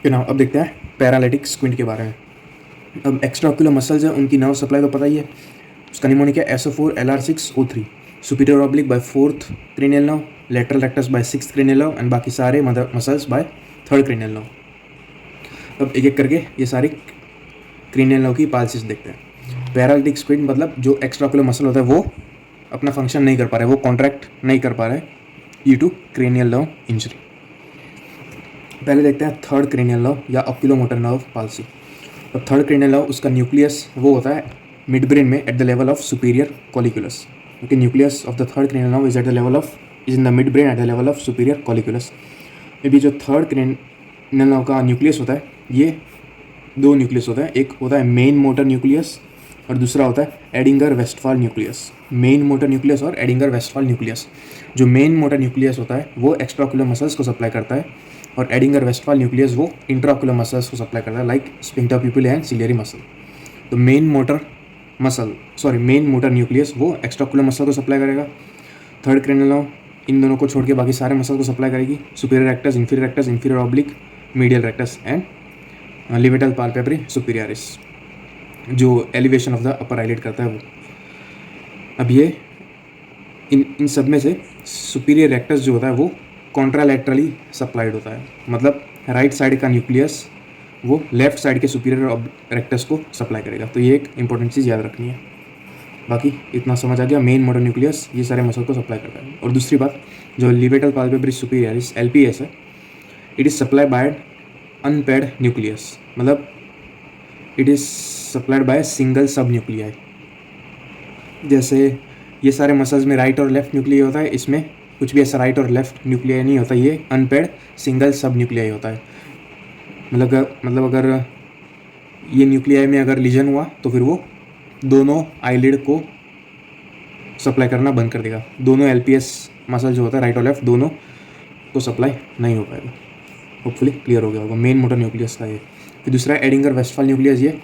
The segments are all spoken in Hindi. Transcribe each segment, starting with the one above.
ओके नाउ अब देखते हैं पैरालिटिक स्क्विंट के बारे में। अब एक्स्ट्रा ऑक्यूलर मसल्स है, उनकी नर्व सप्लाई तो पता ही है। उसका निमोनिक है SO4-LR6O3, superior oblique by 4th cranial nerve, lateral rectus by 6th cranial nerve and बाकी सारे muscles bye 3rd cranial nerve. अब एक एक करके ये सारी क्रेनियल नर्व की पाल्सिस देखते हैं। पैरालिटिक स्क्विंट मतलब जो एक्स्ट्रा ऑक्यूलर मसल होता है वो अपना फंक्शन नहीं कर पा रहा है, वो कॉन्ट्रैक्ट नहीं कर पा रहा है due to cranial nerve injury. पहले देखते हैं 3rd क्रेनियल नर्व या ऑक्यूलोमोटर नर्व पाल्सी। अब 3rd क्रेनियल नर्व उसका न्यूक्लियस वो होता है मिड ब्रेन में at the level of superior colliculus. Okay, nucleus of the 3rd cranial nerve is in the mid brain at the level of superior colliculus. अभी जो 3rd क्रेनियल नर्व का न्यूक्लियस होता है, ये दो न्यूक्लियस होता है, एक होता है मेन मोटर न्यूक्लियस और दूसरा होता है Edinger Westphal nucleus. Main motor nucleus और एडिंगर वेस्टफाल न्यूक्लियस। जो मेन मोटर न्यूक्लियस होता है वो एक्स्ट्राऑक्यूलर मसल्स को सप्लाई करता है और एडिंगर वेस्टफाल न्यूक्लियस वो इंट्राऑक्यूलर मसल्स को सप्लाई करता है, like sphincter प्यूपिल and ciliary muscle. तो मेन मोटर न्यूक्लियस वो एक्स्ट्राऑक्यूलर मसल को सप्लाई करेगा। 3rd क्रेनियल नर्व इन दोनों को छोड़ के बाकी सारे मसल को सप्लाई करेगी, superior rectus, inferior oblique, medial rectus and levator palpebrae superioris, जो elevation of the upper eyelid करता है वो। अब ये इन सब में से सुपीरियर रेक्टस जो होता है वो कॉन्ट्रालैटरली सप्लाइड होता है, मतलब राइट साइड का न्यूक्लियस वो लेफ्ट साइड के सुपीरियर रेक्टस को सप्लाई करेगा। तो ये एक इंपॉर्टेंट चीज़ याद रखनी है। बाकी इतना समझ आ गया, मेन मोटर न्यूक्लियस ये सारे मसल को सप्लाई करता है। और दूसरी बात, जो लिवेटल पाल्पेब्री सुपीरियरिस LPS है, it is supply by unpaired nucleus, मतलब it is supplied by single sub nuclei. जैसे ये सारे मसल्स में राइट और लेफ्ट न्यूक्लियाई होता है, इसमें कुछ भी ऐसा राइट और लेफ्ट न्यूक्लियाई नहीं होता, ये अनपेड सिंगल सब न्यूक्लियाई होता है। मतलब अगर ये न्यूक्लियाई में अगर लीजन हुआ तो फिर वो दोनों आईलिड को सप्लाई करना बंद कर देगा। दोनों LPS मसल जो होता है राइट और लेफ्ट दोनों को सप्लाई नहीं हो पाएगा। होपफुली क्लियर हो गया होगा मेन मोटर न्यूक्लियस का ये। फिर दूसरा एडिंगर वेस्टफाल न्यूक्लियस, ये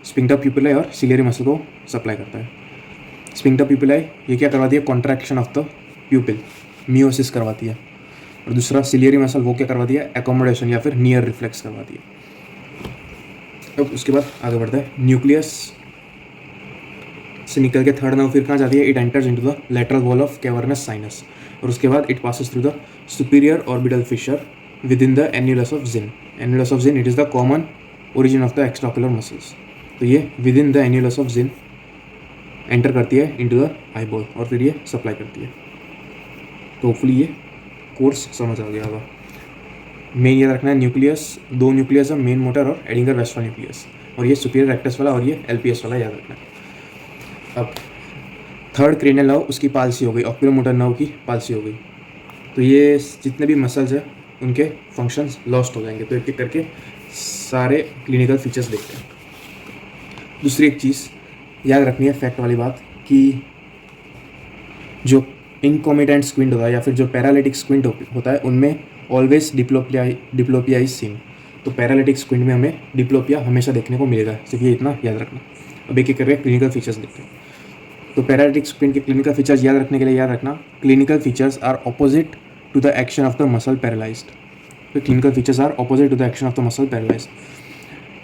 स्फिंक्टर प्यूपिलाई और सिलियरी मसल को सप्लाई करता है। स्फिंक्टर प्यूपिलाई ये क्या करवाती है, कॉन्ट्रैक्शन ऑफ द प्यूपिल, मियोसिस करवाती है। और दूसरा सिलियरी मसल वो क्या करवाती है, एकोमोडेशन या फिर नियर रिफ्लेक्स करवाती है। अब उसके बाद आगे बढ़ता है, न्यूक्लियस से निकल के 3rd नर्व फिर कहाँ जाती है, it enters into the lateral wall of cavernous sinus, और उसके बाद it passes through the superior orbital Fisher within the annulus of Zinn. Annulus of Zinn, it is the common origin of the extraocular muscles. तो ये within the annulus of Zinn enter करती है into the eyeball और फिर ये सप्लाई करती है। तो होपफुली ये कोर्स समझ आ गया होगा। मेन याद रखना है, न्यूक्लियस दो न्यूक्लियस है, मेन मोटर और एडिंगर वेस्टफाल न्यूक्लियस, और ये सुपीरियर रेक्टस वाला और ये LPS वाला याद रखना है। अब 3rd क्रेनियल नर्व उसकी पाल्सी हो गई, ऑक्यूलोमोटर नर्व की पाल्सी हो गई। तो ये जितने भी मसल्स है उनके फंक्शंस लॉस्ट हो जाएंगे। तो एक एक करके सारे क्लिनिकल फीचर्स देखते हैं। दूसरी एक चीज़ याद रखनी है, फैक्ट वाली बात, कि जो इनकॉमिटेंट स्क्विंट होता है या फिर जो पैरालिटिक स्क्विंट होता है उनमें ऑलवेज डिप्लोपिया इज सीन। तो पैरालिटिक स्क्विंट में हमें डिप्लोपिया हमेशा देखने को मिलेगा, सिर्फ ये इतना याद रखना। अब एक एक करके क्लिनिकल फीचर्स देखते हैं। तो पैरालिटिक स्क्विंट के क्लिनिकल फीचर्स याद रखने के लिए याद रखना, clinical features are opposite to the action of the muscle paralyzed. The clinical features are opposite to the action of the muscle paralyzed.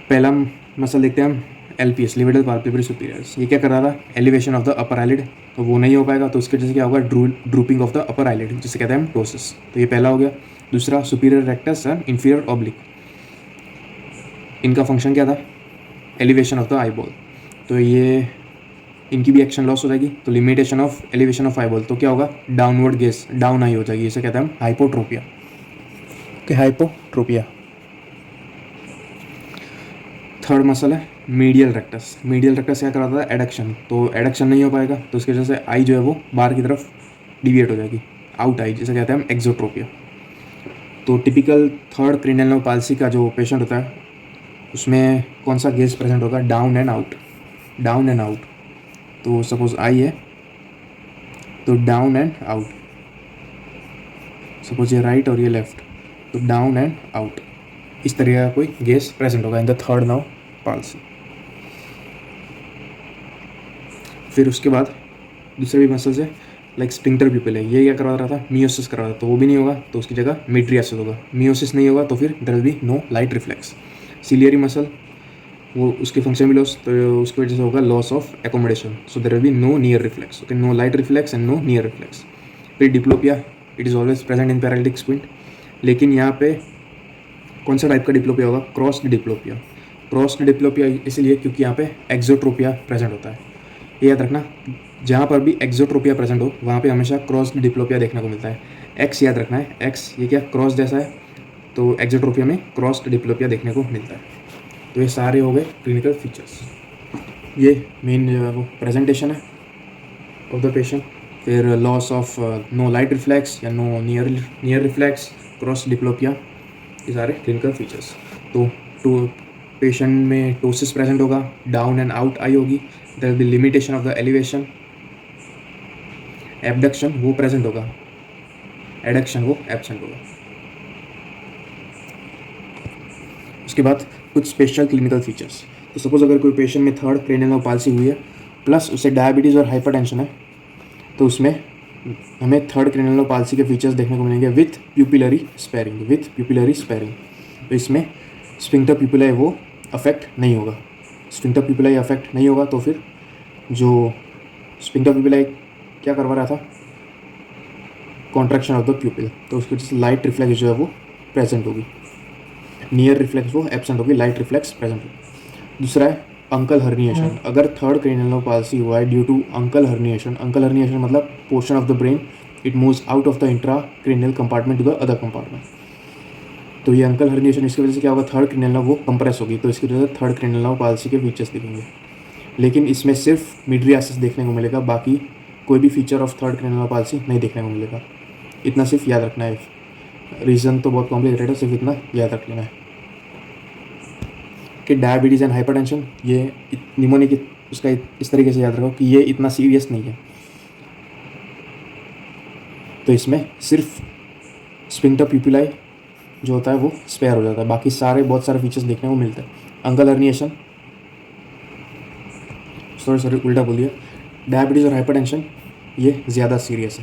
पहला मसल देखते हैं हम, LPS, लिवेटल पाल्पेब्री सुपीरियरिस। ये क्या कर रहा था, elevation of the upper eyelid, तो वो नहीं हो पाएगा। तो उसके जैसे क्या होगा, drooping of the upper eyelid, जिसे कहते हैं हम टोसिस। तो ये पहला हो गया। दूसरा, superior rectus and inferior oblique, इनका फंक्शन क्या था, एलिवेशन ऑफ द आईबॉल। तो ये इनकी भी एक्शन लॉस हो जाएगी। तो limitation of elevation of eyeball, तो क्या होगा, डाउनवर्ड गेज, डाउन आई हो जाएगी, इसे कहते हैं हम हाइपोट्रोपिया। हाइपोट्रोपिया। 3rd मसल है मीडियल रेक्टस। मीडियल रेक्टस क्या कराता है, एडक्शन। तो एडक्शन नहीं हो पाएगा, तो उसकी वजह से आई जो है वो बाहर की तरफ डिविएट हो जाएगी, आउट आई, जिसे कहते हैं हम एक्सोट्रोपिया। तो typical 3rd cranial nerve palsy का जो पेशेंट होता है उसमें कौन सा गेज प्रेजेंट होगा, down and out, down and out. तो सपोज आई है तो डाउन एंड आउट, सपोज ये राइट और ये लेफ्ट, तो डाउन एंड आउट, इस तरह का कोई गेज प्रेजेंट होगा in the 3rd nerve palsy. फिर उसके बाद दूसरे भी मसल्स है, लाइक स्पिंक्टर प्यूपिल है, ये क्या करवा रहा था, मियोसिस करवा रहा था, तो वो भी नहीं होगा, तो उसकी जगह मिड्रियासिस होगा। मियोसिस नहीं होगा तो फिर there will be no light reflex. Ciliary muscle, वो उसके फंक्शन भी लॉस, तो उसकी वजह से होगा loss of accommodation, so there will be no near reflex, okay, no light reflex and no near reflex. फिर diplopia, it is always present in paralytic squint, लेकिन यहाँ पे कौन सा टाइप का डिप्लोपिया होगा, क्रॉस्ड डिप्लोपिया। क्रॉस्ड डिप्लोपिया इसलिए क्योंकि यहाँ पे एक्सोट्रोपिया प्रेजेंट होता है, ये याद रखना, जहाँ पर भी एक्सोट्रोपिया प्रेजेंट हो वहाँ पे हमेशा क्रॉस्ड डिप्लोपिया देखने को मिलता है। एक्स याद रखना है, एक्स ये क्या क्रॉस जैसा है, तो एक्सोट्रोपिया में क्रॉस्ड डिप्लोपिया देखने को मिलता है। तो ये सारे हो गए क्लिनिकल फीचर्स। ये मेन वो प्रेजेंटेशन है ऑफ द पेशेंट। फिर loss of no light reflex या no near reflex, cross diplopia, ये सारे क्लिनिकल फीचर्स। तो पेशेंट में टोसिस प्रेजेंट होगा, डाउन एंड आउट आई होगी, there will be limitation of the elevation, abduction वो प्रेजेंट होगा, एडक्शन वो एब्सेंट होगा। उसके बाद कुछ स्पेशल क्लिनिकल फीचर्स। तो सपोज अगर कोई पेशेंट में थर्ड क्रेनियल पाल्सी हुई है प्लस उसे डायबिटीज़ और हाइपरटेंशन है, तो उसमें हमें थर्ड क्रेनियल पाल्सी के फीचर्स देखने को मिलेंगे विथ प्यूपिलरी स्पेयरिंग। तो इसमें स्फिंक्टर प्यूपिलाई वो अफेक्ट नहीं होगा। स्फिंक्टर प्यूपिलाई अफेक्ट नहीं होगा तो फिर जो स्फिंक्टर प्यूपिलाई क्या करवा रहा था, कॉन्ट्रैक्शन ऑफ द प्यूपिल, तो उसकी वजह से लाइट रिफ्लेक्स जो है वो प्रेजेंट होगी, नियर रिफ्लेक्स वो एब्सेंट होगी, लाइट रिफ्लेक्स प्रेजेंट होगी। दूसरा है अंकल हर्निएशन। अगर थर्ड क्रेनियल पाल्सी हुआ है ड्यू टू अंकल हर्निएशन मतलब portion of the brain it moves out of the intracranial compartment to the other compartment, तो ये अंकल हर्निएशन इसकी वजह से क्या होगा, थर्ड क्रेनियल वो कंप्रेस होगी, तो इसकी वजह से थर्ड क्रेनियल पाल्सी के फीचर्स दिखेंगे। लेकिन इसमें सिर्फ मिड्रियासिस देखने को मिलेगा, बाकी कोई भी feature of third cranial palsy नहीं देखने को मिलेगा। इतना सिर्फ याद रखना है, रीज़न तो बहुत कॉम्प्लिकेटेड है, सिर्फ इतना याद रख लेना है कि डायबिटीज़ एंड हाइपरटेंशन, ये निमोनिक उसका इस तरीके से याद रखो कि ये इतना सीरियस नहीं है, तो इसमें सिर्फ स्फिंक्टर प्यूपिलाई जो होता है वो स्पेयर हो जाता है, बाकी सारे बहुत सारे फीचर्स देखने को मिलते हैं। अंकल हर्निएशन, सॉरी उल्टा बोल दिया, डायबिटीज़ और हाइपरटेंशन ये ज़्यादा सीरियस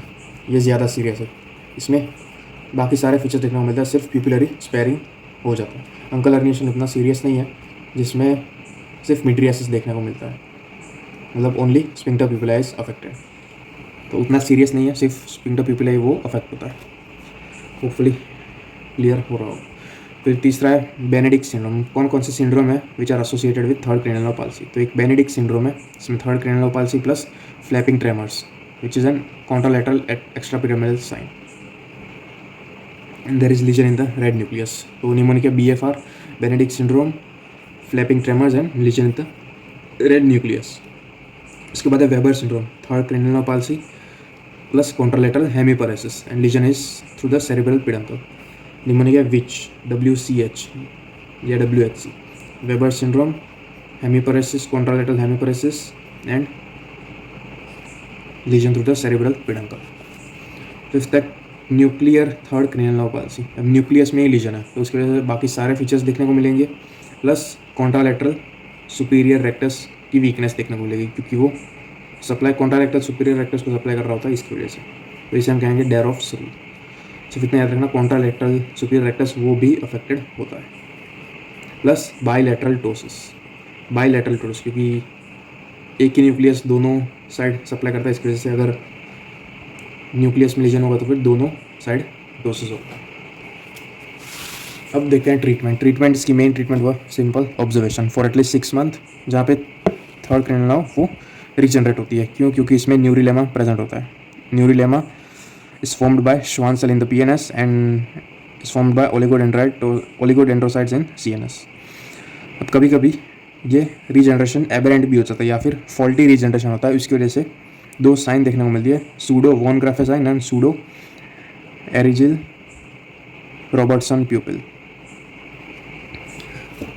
है, इसमें बाकी सारे फीचर्स देखने को मिलता है, सिर्फ प्यूपिलरी स्पेयरिंग हो जाता है। अंकल हर्निएशन इतना सीरियस नहीं है, जिसमें सिर्फ मिड्रियासिस देखने को मिलता है, मतलब ओनली स्फिंक्टर प्यूपिलाई इज अफेक्टेड, तो उतना सीरियस नहीं है, सिर्फ स्फिंक्टर प्यूपिलाई वो अफेक्ट होता है। होपफुली क्लियर हो रहा हो। फिर तीसरा है बेनेडिक्ट सिंड्रोम। कौन कौन से सिंड्रोम है which are associated with third cranial palsy, तो एक बेनेडिक्ट सिंड्रोम है, इसमें third cranial palsy plus flapping tremors which is an contralateral extrapyramidal sign, and there is lesion in the red nucleus. तो mnemonic BFR, Benedikt syndrome, flapping tremors and lesion in the red nucleus. उसके बाद है Weber syndrome, third cranial palsy plus contralateral hemiparesis and lesion is through the cerebral peduncle. Mnemonic which, WCH या WHC, Weber syndrome, hemiparesis, contralateral hemiparesis and lesion through the cerebral peduncle. Fifth है न्यूक्लियर थर्ड क्रेनियल पाल्सी, अब न्यूक्लियस में ही लीजन है, तो उसकी वजह से बाकी सारे फीचर्स देखने को मिलेंगे, प्लस कॉन्ट्रालैटरल सुपीरियर रेक्टस की वीकनेस देखने को मिलेगी, क्योंकि वो सप्लाई कॉन्ट्रालैटरल सुपीरियर रेक्टस को सप्लाई कर रहा होता है, इसकी वजह से, तो इसे हम कहेंगे डेयर ऑफ सरूल। सिर्फ इतना याद रखना, कॉन्ट्रालैटरल सुपीरियर रेक्टस वो भी अफेक्टेड होता है, प्लस बाईलैटरल टोसिस, क्योंकि एक ही न्यूक्लियस दोनों साइड सप्लाई करता है, इसकी वजह से अगर न्यूक्लियस में लीजन होगा तो फिर दोनों साइड डोसेस होगा। अब देखते हैं ट्रीटमेंट इसकी मेन ट्रीटमेंट हुआ simple observation for at least 6 month, जहाँ पे थर्ड क्रेनियल वो रीजनरेट होती है। क्यों? क्योंकि इसमें न्यूरिलेमा प्रेजेंट होता है। Neurilemma is formed by Schwann cell in the PNS and is formed by oligodendrocytes in CNS। अब कभी कभी ये रीजनरेशन एबरेंट भी हो जाता है या फिर फॉल्टी रीजनरेशन होता है, इसकी वजह से दो साइन देखने को मिलती है, pseudo von Graefe sign and pseudo Argyll Robertson pupil.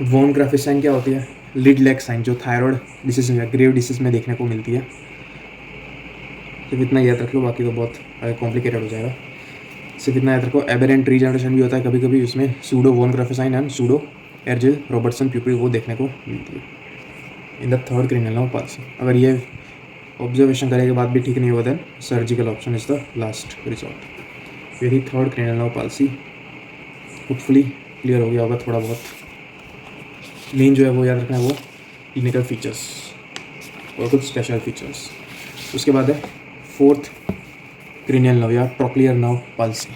Von Graefe sign क्या होती है? लिड लेग साइन, जो थायराइड डिसीज या ग्रेव डिसीज में देखने को मिलती है। सिर्फ इतना याद रख लो, बाकी तो बहुत कॉम्प्लिकेटेड हो जाएगा। सिर्फ इतना याद रखो, एबरेंट रीजनरेशन भी होता है कभी कभी, उसमें pseudo von Graefe sign and pseudo Argyll Robertson pupil वो देखने को मिलती है in the third cranial palsy. अगर ये ऑब्जर्वेशन करने के बाद भी ठीक नहीं हुआ then surgical option is the last resort. यही third cranial nerve palsy. Hopefully clear हो गया होगा थोड़ा बहुत। मेन जो है वो याद रखना है वो क्लिनिकल फीचर्स और कुछ स्पेशल फीचर्स। उसके बाद है फोर्थ क्रेनियल नर्व या ट्रोक्लियर नर्व पाल्सी।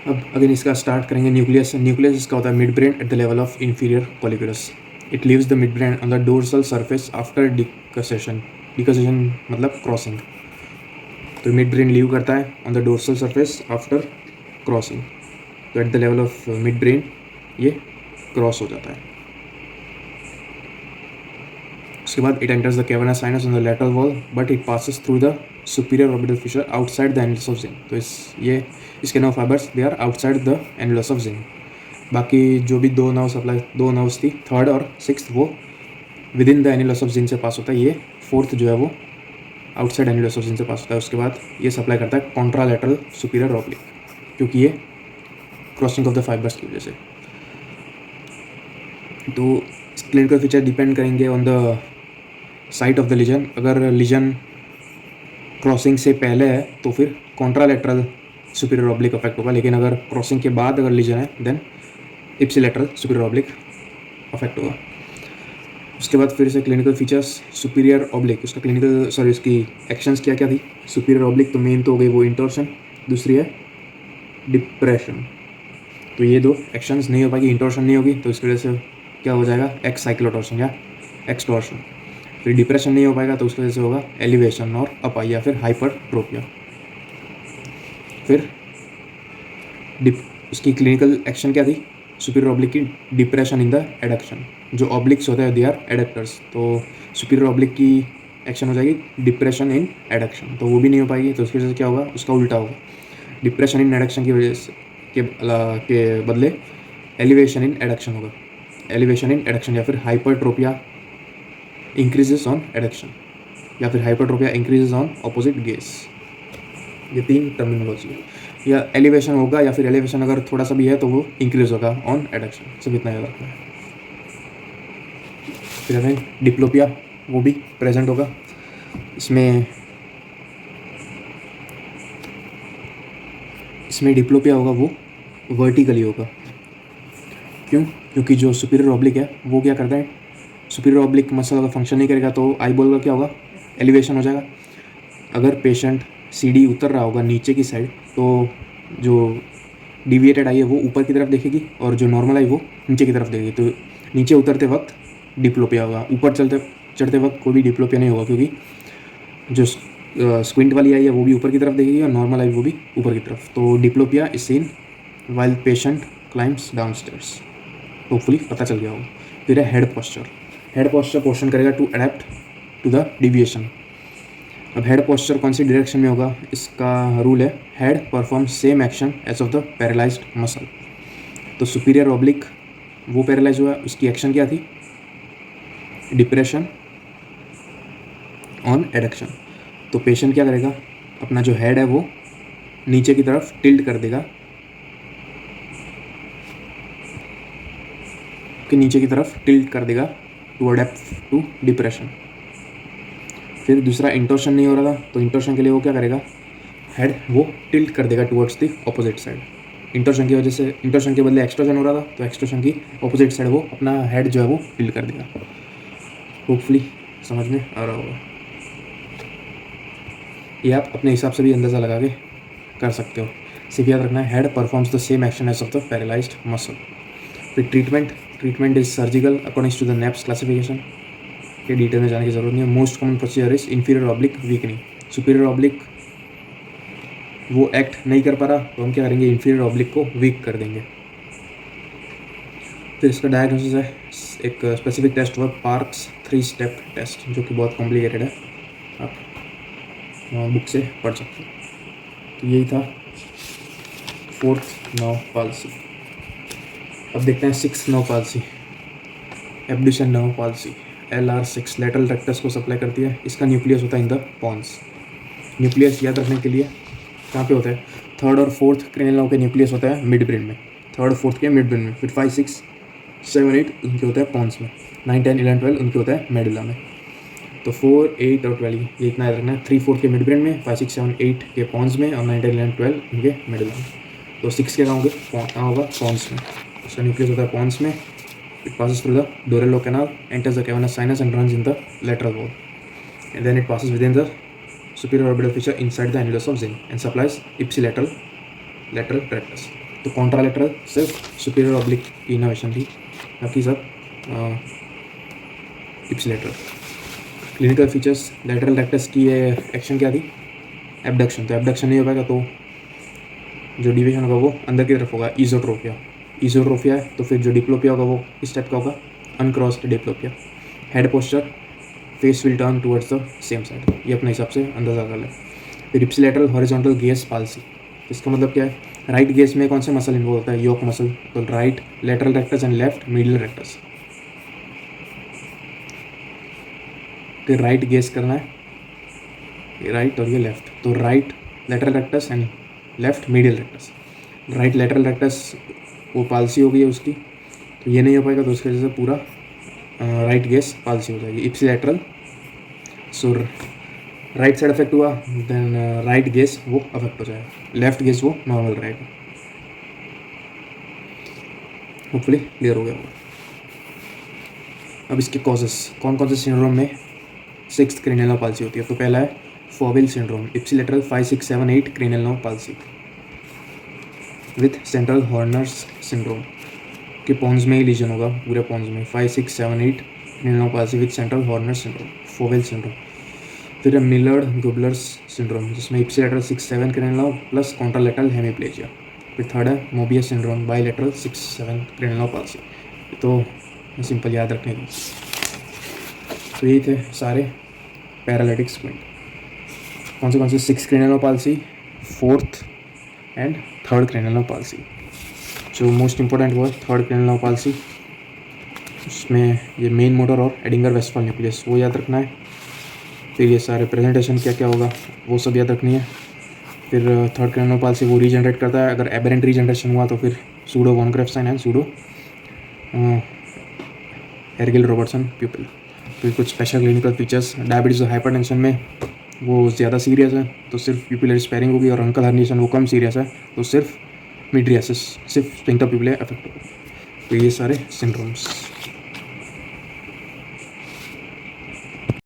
अब अगेन इसका स्टार्ट करेंगे न्यूक्लियस। न्यूक्लियस इसका होता है mid brain at the level of inferior colliculus. It leaves the mid brain on the dorsal surface after decussation. Decussation मतलब क्रॉसिंग। तो मिड ब्रेन लीव करता है on the dorsal surface after crossing. तो at the level of midbrain ये क्रॉस हो जाता है। उसके बाद it enters the cavernous sinus on the lateral wall but it passes through the superior orbital fissure outside the annulus of Zinn. तो इसके nerve fibres they are outside the annulus of Zinn. बाकी जो भी दो नर्व्स थी थर्ड और सिक्स्थ वो within the annulus of Zinn से पास होता है। ये फोर्थ जो है वो आउटसाइड एनुलस ऑफ जिन से पास होता है। उसके बाद ये सप्लाई करता है कॉन्ट्रालैटरल सुपीरियर ऑब्लिक, क्योंकि ये क्रॉसिंग ऑफ द फाइबर्स की वजह से। तो क्लिनिकल फीचर डिपेंड करेंगे on the site of the lesion. अगर लीजन क्रॉसिंग से पहले है तो फिर कॉन्ट्रालैटरल सुपीरियर ऑब्लिक अफेक्ट होगा, लेकिन अगर क्रॉसिंग के बाद अगर लीजन है then ipsilateral superior oblique affect होगा। उसके बाद फिर से क्लिनिकल फीचर्स सुपीरियर ऑब्लिक, इसकी एक्शंस क्या क्या थी। सुपीरियर ऑब्लिक तो मेन तो हो गई वो इंटॉर्शन, दूसरी है डिप्रेशन। तो ये दो एक्शंस नहीं हो पाएगी, इंटॉर्शन नहीं होगी तो इसकी वजह से क्या हो जाएगा एक्स साइक्लोटॉर्शन या एक्सटॉर्शन। फिर डिप्रेशन नहीं हो पाएगा तो उसकी वजह से होगा एलिवेशन और अपाई या फिर हाइपरट्रोपिया। फिर उसकी क्लिनिकल एक्शन क्या थी सुपीरियर ऑब्लिक की, डिप्रेशन इन द एडक्शन। जो ऑब्लिक्स होते हैं दे आर एडक्टर्स, तो सुपीरियर ऑब्लिक की एक्शन हो जाएगी डिप्रेशन इन एडक्शन, तो वो भी नहीं हो पाएगी तो उसकी वजह से क्या होगा उसका उल्टा होगा। डिप्रेशन इन एडक्शन की वजह से के बदले एलिवेशन इन एडक्शन होगा। एलिवेशन इन एडक्शन या फिर हाइपरट्रोपिया इंक्रीजेस ऑन एडक्शन या फिर हाइपरट्रोपिया इंक्रीजेस ऑन ऑपोजिट गेज। ये तीन टर्मिनोलॉजी है। या एलिवेशन होगा या फिर एलिवेशन अगर थोड़ा सा भी है तो वो इंक्रीज होगा ऑन एडक्शन, सिर्फ इतना याद रखना है। फिर हमें डिप्लोपिया वो भी प्रेजेंट होगा। इसमें डिप्लोपिया होगा वो वर्टिकली होगा। क्यों? क्योंकि जो सुपीरियर ऑब्लिक है वो क्या करता है, सुपीरियर ऑब्लिक मसल अगर फंक्शन नहीं करेगा तो आई बॉल का क्या होगा एलिवेशन हो जाएगा। अगर पेशेंट सीढ़ी उतर रहा होगा नीचे की साइड तो जो डिविएटेड आई है वो ऊपर की तरफ देखेगी और जो नॉर्मल आई वो नीचे की तरफ देखेगी। तो नीचे उतरते वक्त डिप्लोपिया होगा, ऊपर चढ़ते वक्त कोई भी डिप्लोपिया नहीं होगा, क्योंकि जो स्क्विंट वाली आई है वो भी ऊपर की तरफ देखेगी और नॉर्मल आई वो भी ऊपर की तरफ। तो diplopia is seen while patient climbs down stairs. Hopefully पता चल गया होगा। फिर है head posture. Head posture question करेगा to adapt to the deviation. अब हेड पोस्चर कौन सी डायरेक्शन में होगा, इसका रूल है head perform same action as of the paralysed muscle. तो सुपीरियर ऑब्लिक वो पैरालाइज हुआ, उसकी एक्शन क्या थी डिप्रेशन ऑन एडक्शन। तो पेशेंट क्या करेगा, अपना जो हेड है वो नीचे की तरफ टिल्ट कर देगा, कि नीचे की तरफ टिल्ट कर देगा टू अडेप्ट टू डिप्रेशन। फिर दूसरा इंटोर्शन नहीं हो रहा था तो इंटोर्शन के लिए वो क्या करेगा, हेड वो टिल्ट कर देगा टुवर्ड्स द ऑपोजिट साइड। इंटोर्शन की वजह से इंटोर्शन के बदले एक्सटोर्शन हो रहा था तो एक्सटोर्शन की ऑपोजिट साइड वो अपना हेड जो है वो टिल्ट कर देगा। होपफुली समझ में आ रहा होगा। ये आप अपने हिसाब से भी अंदाज़ा लगा के कर सकते हो। सिर्फ याद रखना है head performs the same action as of the paralysed muscle. फिर treatment is surgical according to the Knapp's classification. के डिटेल में जाने की जरूरत नहीं है। Most common procedure is inferior oblique weakening. Superior oblique वो एक्ट नहीं कर पा रहा तो हम क्या करेंगे, इंफीरियर ऑब्लिक को वीक कर देंगे। फिर इसका डायग्नोसिस है एक स्पेसिफिक टेस्ट हुआ पार्क्स 3 स्टेप टेस्ट, जो कि बहुत कॉम्प्लिकेटेड है, आप बुक से पढ़ सकते हो। तो यही था फोर्थ नर्व पाल्सी। अब देखते हैं six nerve palsy, abducens nerve palsy. LR6 lateral rectus को सप्लाई करती है। इसका न्यूक्लियस होता है इन द पॉन्स। न्यूक्लियस याद रखने के लिए कहाँ पे होता है, थर्ड और फोर्थ क्रेनियल नर्व के न्यूक्लियस होता है मिड ब्रेन में, थर्ड फोर्थ के मिड ब्रेन में। फिर 5, 6 7, 8 उनके होता है पॉन्स में, 9, 10, 11, 12 उनके होता है मेडुला में। तो 4, 8 और 12 ये इतना याद रखना है। 3, 4 के मिड ब्रेन में, 5, 6, 7, 8 के पॉन्स में और 9, 10, 11, 12 उनके मेडुला में। तो 6 के कहाँ होगा पॉन्स में। उसका न्यूक्लियस होता है पॉन्स में। It passes through the Dorello canal, enters the cavernous sinus and runs in the lateral wall. And then it passes within the superior orbital fissure inside the annulus of Zinn and supplies ipsilateral lateral tractus. तो कॉन्ट्रालेटरल सिर्फ सुपीरियर ऑब्लिक की इनोवेशन थी, बाकी सब ipsilateral. Clinical features, lateral rectus की एक्शन क्या थी, एबडक्शन। तो एबडक्शन नहीं हो पाएगा तो जो डिवीजन होगा वो अंदर की तरफ होगा, ईजोट्रोपिया। ईजोट्रोपिया है तो फिर जो डिप्लोपिया होगा वो इस टाइप का होगा, uncrossed diplopia. Head posture, face will turn towards the same side, ये अपने हिसाब से अंदाजा कर लें। फिर इप्सिलेटरल हॉरिजॉन्टल गेज पाल्सी, इसका मतलब क्या है, राइट गेज में कौन से मसल इन्वॉल्व होता है, योक मसल। तो right lateral rectus and left medial rectus. फिर राइट गेज करना है, ये राइट और ये लेफ्ट, तो right lateral rectus and left medial rectus. Right lateral rectus वो पालसी हो गई है उसकी, तो ये नहीं हो पाएगा, तो उसकी वजह से पूरा राइट गेज पालसी हो जाएगी, इप्सिलेटरल। सो राइट साइड अफेक्ट हुआ, देन राइट गेज वो अफेक्ट हो जाएगा, लेफ्ट गेज वो नॉर्मल रहेगा। होपफुली क्लियर हो गया होगा। अब इसके कॉजेस, कौन कौन से सिंड्रोम में 6th क्रेनियल नर्व पाल्सी होती है। तो पहला है Foville syndrome, ipsilateral 5, 6, 7, 8 cranial nerve palsy with central Horner's syndrome, के पॉन्स में ही लीजन होगा, पूरे पॉन्स में। 5, 6, 7, 8 cranial nerve palsy with central Horner's syndrome, Foville syndrome. फिर मिलर्ड गुबलर्स सिंड्रोम, जिसमें ipsilateral 6, 7 cranial nerve plus contralateral hemiplegia. फिर थर्ड है Mobius syndrome, bilateral 6, 7 cranial nerve palsy. तो सिंपल याद रखने की। तो यही थे सारे पैरालिटिक स्क्विंट। कौन से 6 cranial nerve palsy, 4th and 3rd cranial nerve palsy. जो मोस्ट इंपॉर्टेंट वो है 3rd क्रेनियल नर्व पाल्सी, उसमें ये मेन मोटर और एडिंगर वेस्टफॉल न्यूक्लियस वो याद रखना है। फिर ये सारे प्रेजेंटेशन क्या क्या होगा वो सब याद रखनी है। फिर 3rd क्रेनियल नर्व पाल्सी वो रीजनरेट करता है, अगर एबरेंट रीजनरेशन हुआ तो फिर pseudo von Graefe sign and pseudo Argyll Robertson pupil. फिर कुछ स्पेशल क्लिनिकल फीचर्स, डायबिटीज़ और हाइपरटेंशन में वो ज़्यादा सीरियस है तो सिर्फ प्यूपिलरी स्पेरिंग होगी, और अंकल हर्निएशन वो कम सीरियस है तो सिर्फ मिड्रियासिस, सिर्फ स्फिंक्टर प्यूपिले अफेक्ट होगा। तो ये सारे सिंड्रोम्स।